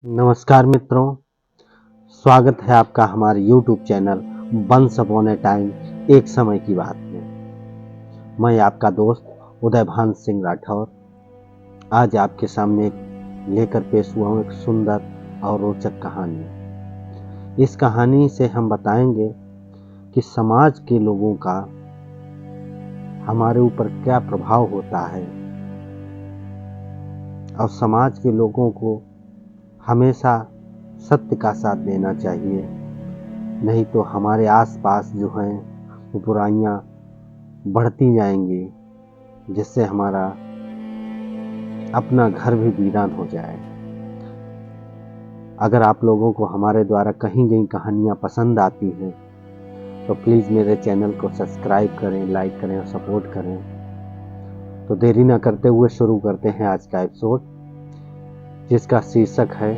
नमस्कार मित्रों, स्वागत है आपका हमारे YouTube channel once upon a time एक समय की बात में। मैं आपका दोस्त उदयभान सिंह राठौर आज आपके सामने लेकर पेश हुआ हूँ एक सुंदर और रोचक कहानी। इस कहानी से हम बताएंगे कि समाज के लोगों का हमारे ऊपर क्या प्रभाव होता है और समाज के लोगों को हमेशा सत्य का साथ देना चाहिए, नहीं तो हमारे आसपास जो हैं वो बुराइयां बढ़ती जाएंगी, जिससे हमारा अपना घर भी वीरान हो जाए। अगर आप लोगों को हमारे द्वारा कही गई कहानियां पसंद आती हैं तो प्लीज़ मेरे चैनल को सब्सक्राइब करें, लाइक करें और सपोर्ट करें। तो देरी न करते हुए शुरू करते हैं आज का एपिसोड, जिसका शीर्षक है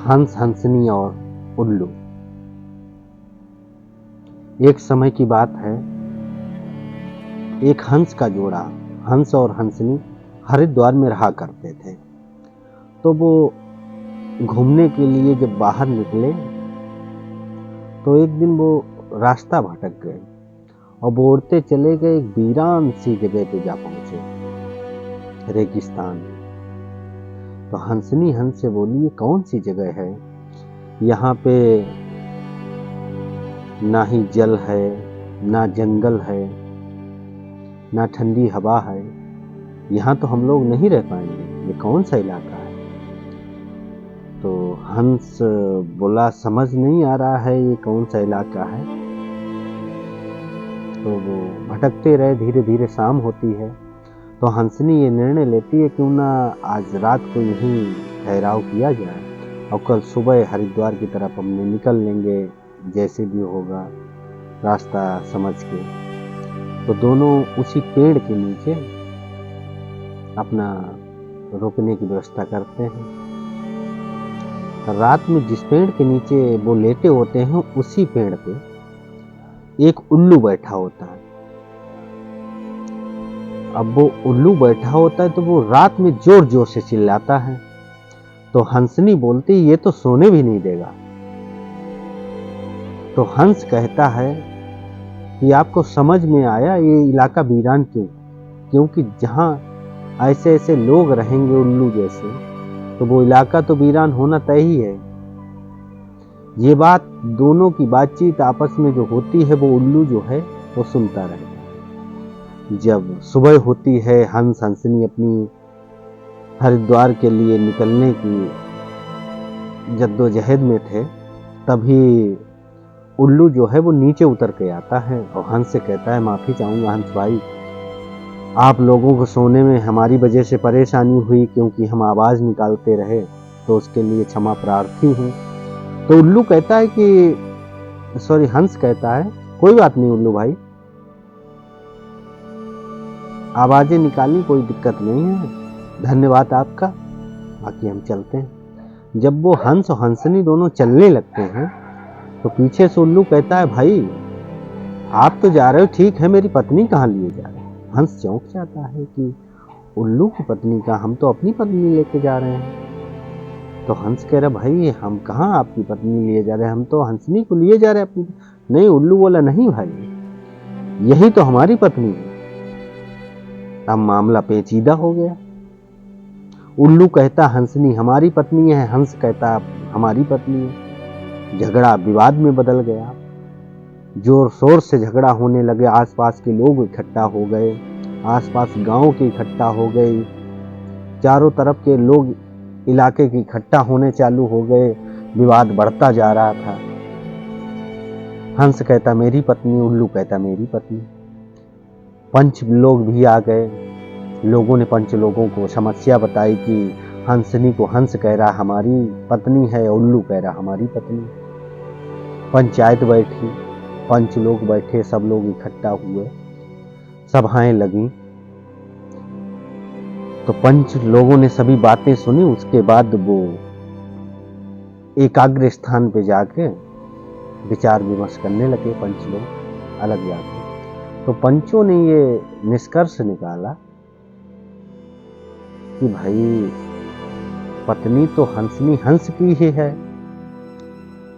हंस, हंसनी और उल्लू। एक समय की बात है, एक हंस का जोड़ा, हंस और हंसनी हरिद्वार में रहा करते थे। तो वो घूमने के लिए जब बाहर निकले तो एक दिन वो रास्ता भटक गए और बोलते चले गए एक वीरान सी जगह पे जा पहुंचे, रेगिस्तान में। तो हंसनी हंस से बोली, ये कौन सी जगह है? यहाँ पे ना ही जल है, ना जंगल है, ना ठंडी हवा है। यहाँ तो हम लोग नहीं रह पाएंगे, ये कौन सा इलाका है? तो हंस बोला, समझ नहीं आ रहा है ये कौन सा इलाका है। तो वो भटकते रहे, धीरे धीरे शाम होती है। तो हंसनी ये निर्णय लेती है, क्यों ना आज रात को यहीं ठहराव किया जाए और कल सुबह हरिद्वार की तरफ हमने निकल लेंगे, जैसे भी होगा रास्ता समझ के। तो दोनों उसी पेड़ के नीचे अपना रुकने की व्यवस्था करते हैं। रात में जिस पेड़ के नीचे वो लेटे होते हैं, उसी पेड़ पे एक उल्लू बैठा होता है। अब वो उल्लू बैठा होता है तो वो रात में जोर जोर से चिल्लाता है। तो हंसनी बोलती, ये तो सोने भी नहीं देगा। तो हंस कहता है कि आपको समझ में आया ये इलाका वीरान क्यों? क्योंकि जहां ऐसे ऐसे लोग रहेंगे उल्लू जैसे, तो वो इलाका तो वीरान होना तय ही है। ये बात, दोनों की बातचीत आपस में जो होती है, वो उल्लू जो है वो सुनता रहता है। जब सुबह होती है, हंस हंसनी अपनी हरिद्वार के लिए निकलने की जद्दोजहद में थे, तभी उल्लू जो है वो नीचे उतर के आता है और हंस से कहता है, माफ़ी चाहूँगा हंस भाई, आप लोगों को सोने में हमारी वजह से परेशानी हुई, क्योंकि हम आवाज़ निकालते रहे, तो उसके लिए क्षमा प्रार्थी हूँ। तो उल्लू कहता है कि हंस कहता है, कोई बात नहीं उल्लू भाई, आवाज़ें निकालनी कोई दिक्कत नहीं है, धन्यवाद आपका, बाकी हम चलते हैं। जब वो हंस और हंसनी दोनों चलने लगते हैं तो पीछे से उल्लू कहता है, भाई आप तो जा रहे हो ठीक है, मेरी पत्नी कहाँ लिए जा रहे हैं? हंस चौंक जाता है कि उल्लू की पत्नी का, हम तो अपनी पत्नी लेके जा रहे हैं। तो हंस कह रहा, भाई हम कहाँ आपकी पत्नी लिए जा रहे हैं, हम तो हंसनी को लिए जा रहे हैं अपनी। नहीं, उल्लू बोला, नहीं भाई, यही तो हमारी पत्नी है। अब मामला पेचीदा हो गया। उल्लू कहता हंसनी हमारी पत्नी है, हंस कहता हमारी पत्नी है। झगड़ा विवाद में बदल गया, जोर शोर से झगड़ा होने लगे। आसपास के लोग इकट्ठा हो गए, आसपास गांव के इकट्ठा हो गए, चारों तरफ के लोग इलाके के इकट्ठा होने चालू हो गए। विवाद बढ़ता जा रहा था। हंस कहता मेरी पत्नी, उल्लू कहता मेरी पत्नी। पंच लोग भी आ गए। लोगों ने पंच लोगों को समस्या बताई कि हंसनी को हंस कह रहा हमारी पत्नी है, उल्लू कह रहा हमारी पत्नी। पंचायत बैठी, पंच लोग बैठे, सब लोग इकट्ठा हुए, सभाएं लगी। तो पंच लोगों ने सभी बातें सुनी। उसके बाद वो एकाग्र स्थान पे जाके विचार विमर्श करने लगे। पंच लोग अलग जाके तो पंचों ने ये निष्कर्ष निकाला कि भाई पत्नी तो हंसनी हंस की ही है,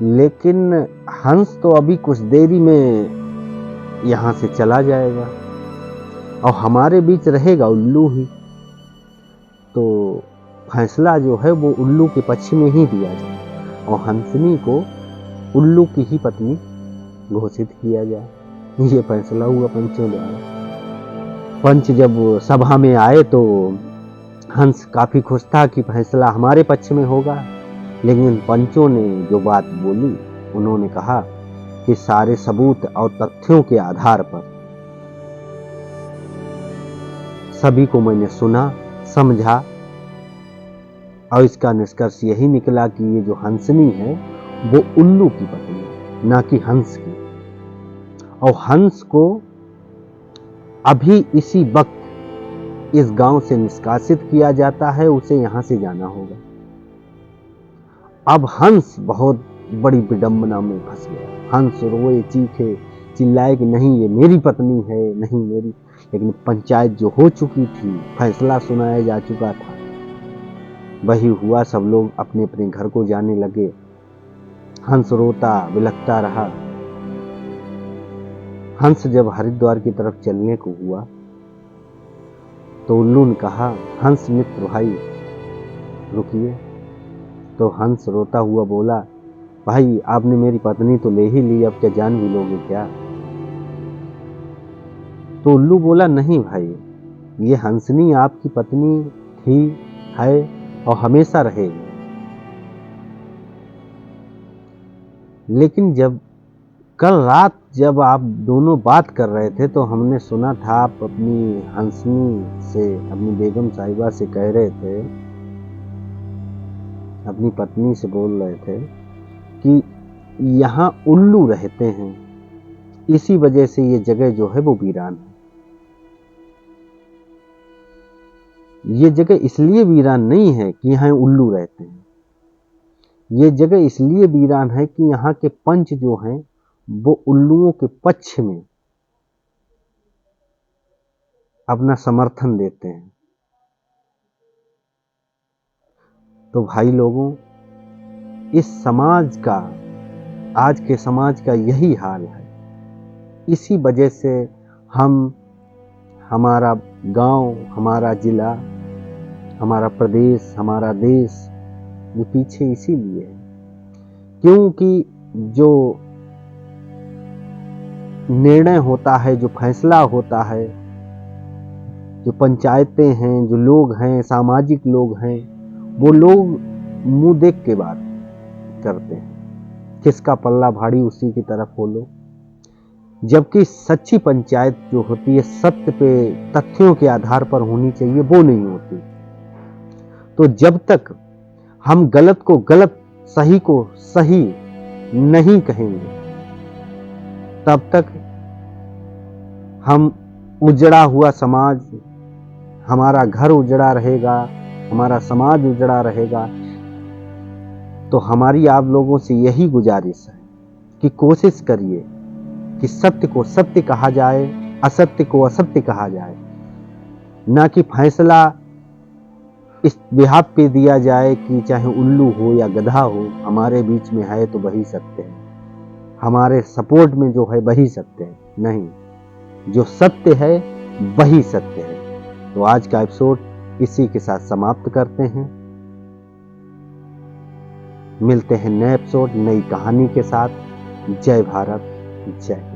लेकिन हंस तो अभी कुछ देरी में यहाँ से चला जाएगा और हमारे बीच रहेगा उल्लू ही। तो फैसला जो है वो उल्लू के पक्ष में ही दिया जाए और हंसनी को उल्लू की ही पत्नी घोषित किया जाए। ये फैसला हुआ पंचों द्वारा। पंच जब सभा में आए तो हंस काफी खुश था कि फैसला हमारे पक्ष में होगा, लेकिन पंचों ने जो बात बोली, उन्होंने कहा कि सारे सबूत और तथ्यों के आधार पर सभी को मैंने सुना, समझा और इसका निष्कर्ष यही निकला कि ये जो हंसनी है वो उल्लू की पत्नी है, ना कि हंस की। और हंस को अभी इसी वक्त इस गांव से निष्कासित किया जाता है, उसे यहां से जाना होगा। अब हंस बहुत बड़ी विडंबना में फंस गया। हंस रोए, चीखे, चिल्लाए कि नहीं ये मेरी पत्नी है, नहीं मेरी। लेकिन पंचायत जो हो चुकी थी, फैसला सुनाया जा चुका था, वही हुआ। सब लोग अपने अपने घर को जाने लगे। हंस रोता बिलखता रहा। हंस जब हरिद्वार की तरफ चलने को हुआ तो उल्लू ने कहा, हंस मित्र भाई रुकिए। तो हंस रोता हुआ बोला, भाई आपने मेरी पत्नी तो ले ही ली, अब क्या जान भी लोगे क्या? तो उल्लू बोला, नहीं भाई, ये हंसनी आपकी पत्नी थी, है और हमेशा रहेगी। लेकिन जब कल रात जब आप दोनों बात कर रहे थे तो हमने सुना था आप अपनी हंसनी से, अपनी बेगम साहिबा से कह रहे थे, अपनी पत्नी से बोल रहे थे कि यहाँ उल्लू रहते हैं, इसी वजह से ये जगह जो है वो वीरान है। ये जगह इसलिए वीरान नहीं है कि यहाँ उल्लू रहते हैं, ये जगह इसलिए वीरान है कि यहाँ के पंच जो हैं वो उल्लुओं के पक्ष में अपना समर्थन देते हैं। तो भाई लोगों, इस समाज का, आज के समाज का यही हाल है। इसी वजह से हम, हमारा गांव, हमारा जिला, हमारा प्रदेश, हमारा देश ये पीछे इसीलिए है क्योंकि जो निर्णय होता है, जो फैसला होता है, जो पंचायतें हैं, जो लोग हैं, सामाजिक लोग हैं, वो लोग मुंह देख के बात करते हैं, किसका पल्ला भारी उसी की तरफ बोलो। जबकि सच्ची पंचायत जो होती है, सत्य पे, तथ्यों के आधार पर होनी चाहिए, वो नहीं होती। तो जब तक हम गलत को गलत, सही को सही नहीं कहेंगे, तब तक हम उजड़ा हुआ समाज, हमारा घर उजड़ा रहेगा, हमारा समाज उजड़ा रहेगा। तो हमारी आप लोगों से यही गुजारिश है कि कोशिश करिए कि सत्य को सत्य कहा जाए, असत्य को असत्य कहा जाए, ना कि फैसला इस बिहाफ पे दिया जाए कि चाहे उल्लू हो या गधा हो, हमारे बीच में है तो वही सत्य है, हमारे सपोर्ट में जो है वही सत्य है। नहीं, जो सत्य है वही सत्य है। तो आज का एपिसोड इसी के साथ समाप्त करते हैं। मिलते हैं नए एपिसोड, नई कहानी के साथ। जय भारत, जय हिंद।